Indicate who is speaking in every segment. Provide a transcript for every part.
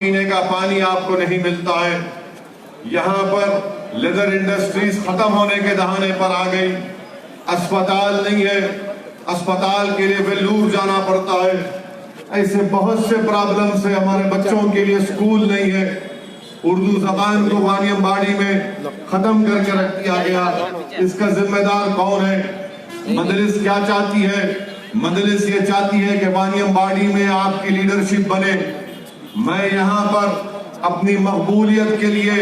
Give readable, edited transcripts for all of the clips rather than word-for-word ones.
Speaker 1: پینے کا پانی آپ کو نہیں ملتا ہے. یہاں پر لیدر انڈسٹریز ختم ہونے کے دہانے پر آ گئی. اسپتال نہیں ہے, اسپتال کے لیے ویلور جانا پڑتا ہے. ایسے بہت سے پرابلمز ہیں. ہمارے بچوں کے لیے اسکول نہیں ہے. اردو زبان کو وانیم باڑی میں ختم کر کے رکھ دیا گیا. اس کا ذمہ دار کون ہے؟ مجلس کیا چاہتی ہے؟ مجلس یہ چاہتی ہے کہ وانیم باڑی میں آپ کی لیڈرشپ بنے. میں یہاں پر اپنی مقبولیت کے لیے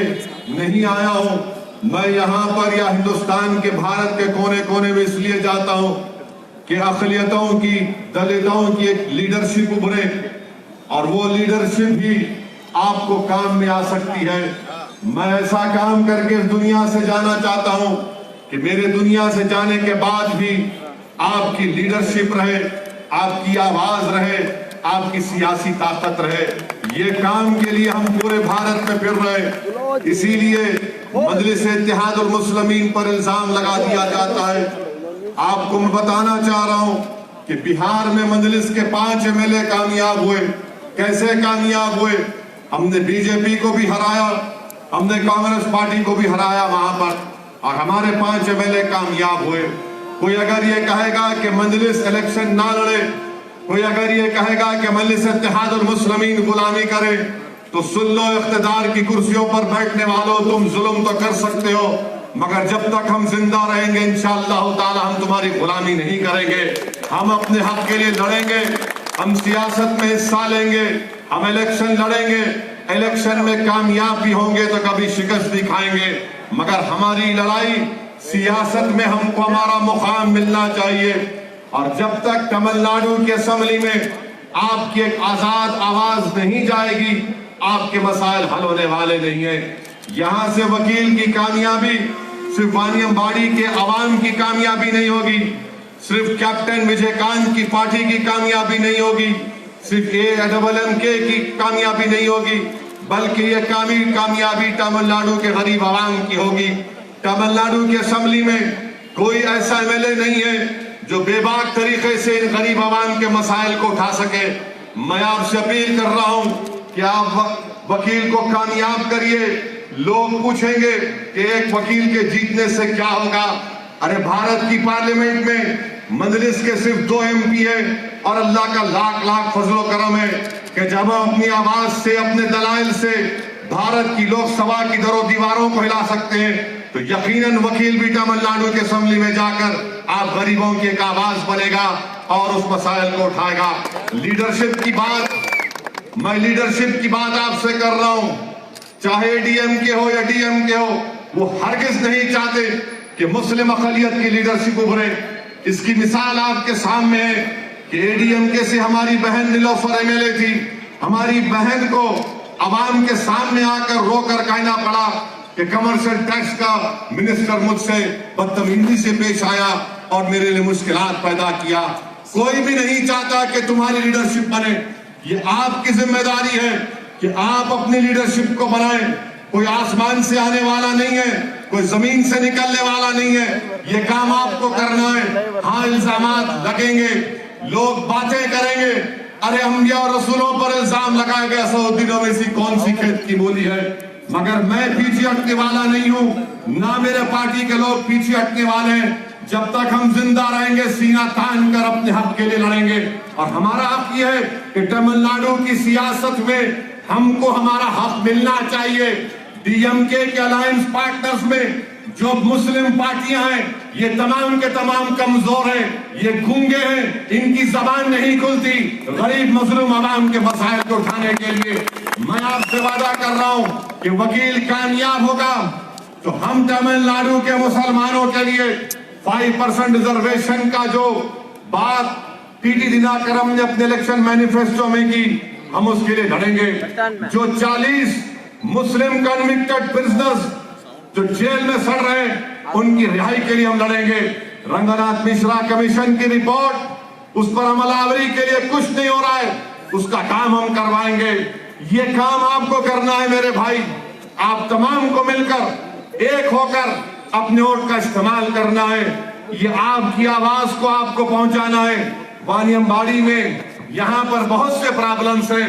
Speaker 1: نہیں آیا ہوں. میں یہاں پر یا ہندوستان کے بھارت کے کونے کونے میں اس لیے جاتا ہوں کہ اقلیتوں کی, دلتوں کی ایک لیڈرشپ ابھرے, اور وہ لیڈرشپ بھی آپ کو کام میں آ سکتی ہے. میں ایسا کام کر کے اس دنیا سے جانا چاہتا ہوں کہ میرے دنیا سے جانے کے بعد بھی آپ کی لیڈرشپ رہے, آپ کی آواز رہے, آپ کی سیاسی طاقت رہے. یہ کام کے لیے ہم پورے بھارت میں پھر رہے. اسی لیے مجلس اتحاد المسلمین پر الزام لگا دیا جاتا ہے. آپ کو میں بتانا چاہ رہا ہوں کہ بہار میں مجلس کے 5 MLA کامیاب ہوئے. کیسے کامیاب ہوئے؟ ہم نے بی جے پی کو بھی ہرایا, ہم نے کانگریس پارٹی کو بھی ہرایا وہاں پر, اور ہمارے 5 MLA کامیاب ہوئے. کوئی اگر یہ کہے گا کہ مجلس الیکشن نہ لڑے, کوئی اگر یہ کہے گا کہ مجلس اتحاد المسلمین غلامی کرے, تو سن لو اقتدار کی کرسیوں پر بیٹھنے والوں, تم ظلم تو کر سکتے ہو, مگر جب تک ہم زندہ رہیں گے انشاءاللہ تعالی ہم تمہاری غلامی نہیں کریں گے. ہم اپنے حق کے لیے لڑیں گے, ہم سیاست میں حصہ لیں گے, ہم الیکشن لڑیں گے. الیکشن میں کامیاب بھی ہوں گے تو کبھی شکست بھی کھائیں گے, مگر ہماری لڑائی سیاست میں ہم کو ہمارا مقام ملنا چاہیے. اور جب تک تمل ناڈو کی اسمبلی میں آپ کی ایک آزاد آواز نہیں جائے گی, آپ کے مسائل حل ہونے والے نہیں ہیں. یہاں سے وکیل کی کامیابی صرف وانیم باڑی کے عوام کی کامیابی نہیں ہوگی, صرف کیپٹن وجے کانت کی پارٹی کی کامیابی نہیں ہوگی, صرف AMMK کی کامیابی نہیں ہوگی, بلکہ یہ کامیابی تمل ناڈو کے غریب عوام کی ہوگی. تمل ناڈو کی اسمبلی میں کوئی ایسا MLA نہیں ہے جو بے باک طریقے سے ان غریب عوام کے مسائل کو اٹھا سکے. میں آپ سے اپیل کر رہا ہوں کہ آپ وکیل کو کامیاب کریے. لوگ پوچھیں گے کہ ایک وکیل کے جیتنے سے کیا ہوگا؟ ارے بھارت کی پارلیمنٹ میں مجلس کے صرف 2 MP ہیں, اور اللہ کا لاکھ لاکھ فضل و کرم ہے کہ جب ہم اپنی آواز سے, اپنے دلائل سے بھارت کی لوک سبھا کی در و دیواروں کو ہلا سکتے ہیں, تو یقیناً وکیل بھی تمل ناڈو کے اسمبلی میں جا کر آپ غریبوں کی ایک آواز بنے گا اور اس مسائل کو اٹھائے گا. لیڈرشپ کی بات, میں لیڈرشپ کی بات آپ سے کر رہا ہوں, چاہے DMK ہو یا DMK ہو, وہ ہرگز نہیں چاہتے کہ مسلم اقلیت کی لیڈرشپ ابھرے. اس کی مثال آپ کے سامنے ہے کہ ADMK سے ہماری بہن نیلوفر MLA تھی. ہماری بہن کو عوام کے سامنے آ کر رو کر کہنا پڑا کہ کمرشل ٹیکس کا منسٹر مجھ سے بدتمیزی سے پیش آیا اور میرے لیے مشکلات پیدا کیا. کوئی بھی نہیں چاہتا کہ تمہاری لیڈرشپ بنے. یہ آپ کی ذمہ داری ہے کہ آپ اپنی لیڈرشپ کو بنائیں. کوئی آسمان سے آنے والا نہیں ہے, کوئی زمین سے نکلنے والا نہیں ہے. یہ کام آپ کو کرنا ہے. ہاں, الزامات لگیں گے, لوگ باتیں کریں گے, ارے انبیاء اور رسولوں پر الزام لگایا گیا, 100 دنوں میں ایسی کون سی کھیت کی بولی ہے. مگر میں پیچھے ہٹنے والا نہیں ہوں, نہ میرے پارٹی کے لوگ پیچھے ہٹنے والے ہیں. جب تک ہم زندہ رہیں گے سینہ تان کر اپنے حق کے لیے لڑیں گے. اور ہمارا حق یہ ہے کہ تمل ناڈو کی سیاست میں ہم کو ہمارا حق ملنا چاہیے. DMK کے الائنس پارٹنرز میں جو مسلم پارٹیاں ہیں, یہ تمام کے تمام کمزور ہیں, یہ گونگے ہیں, ان کی زبان نہیں کھلتی غریب مظلوم عوام کے مسائل کو اٹھانے کے لیے. میں آپ سے وعدہ کر رہا ہوں کہ وکیل کامیاب ہوگا تو ہم تمل ناڈو کے مسلمانوں کے لیے 5% ریزرویشن کا جو بات TT دیناکرم نے اپنے الیکشن مینیفیسٹو میں کی, ہم اس کے لیے لڑیں گے. جو 40 مسلم کنوکٹڈ پرزنرز جو جیل میں سڑ رہے ہیں, ان کی رہائی کے لیے ہم لڑیں گے. رنگناتھ مشرا کمیشن کی رپورٹ, اس پر عمل آوری کے لیے کچھ نہیں ہو رہا ہے, اس کا کام ہم کروائیں گے. یہ کام آپ کو کرنا ہے میرے بھائی. آپ تمام کو مل کر ایک ہو کر اپنے ووٹ کا استعمال کرنا ہے. یہ آپ کی آواز کو آپ کو پہنچانا ہے. وانیم باڑی میں یہاں پر بہت سے پرابلمز ہیں.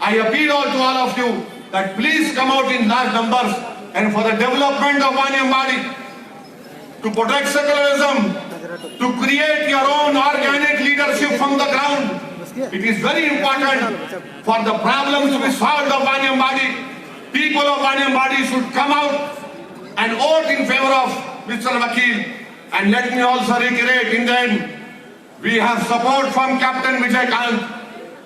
Speaker 1: I appeal to all of you that please come out in large numbers and for the development of Waniyambadi, to protect secularism, to create your own organic leadership from the ground. It is very important for the problems to be solved of Vaniambadi. People of Vaniambadi should come out and vote in favor of Mr. Vakil. And let me also reiterate, in the end, we have support from Captain Vijay Kant,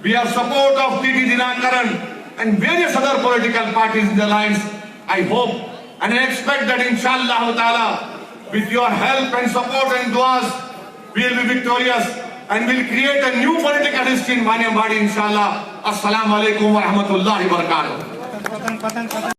Speaker 1: we have support of T.T. Dinakaran and various other political parties in the alliance. I hope and I expect that inshallah ta'ala, with your help and support and duas, we will be victorious and will create a new political history in Vaniambadi inshallah. Assalamu alaikum wa rahmatullahi wa barakatuh.